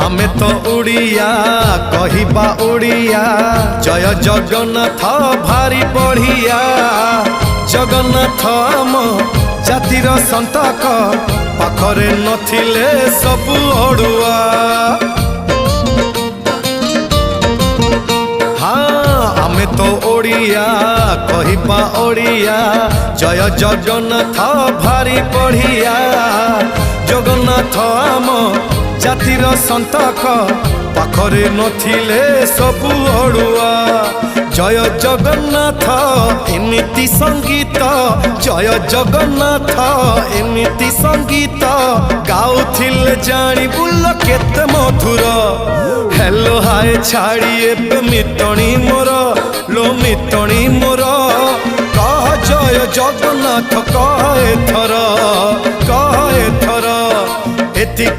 आमे तो उड़िया कहिबा उड़िया जय जगन्नाथ भारी बढ़िया जगन्नाथ आम जातिर संतक पाखरे नथिले सबु अड़ुआ हाँ आमे तो ओडिया कहिबा ओडिया जय जगन्नाथ भारी बढ़िया जगन्नाथ आम जातिर संतक पाखरे नथिले सबु अड़ुआ जय जगन्नाथ एमिति संगीत जय जगन्नाथ एमिति संगीत गाउथिले जानी बुल केते मधुर हेलो हाय छाड़ी एबे मितणी मोर लो मितणी मोर कह जय जगन्नाथ कह एथर एतिकी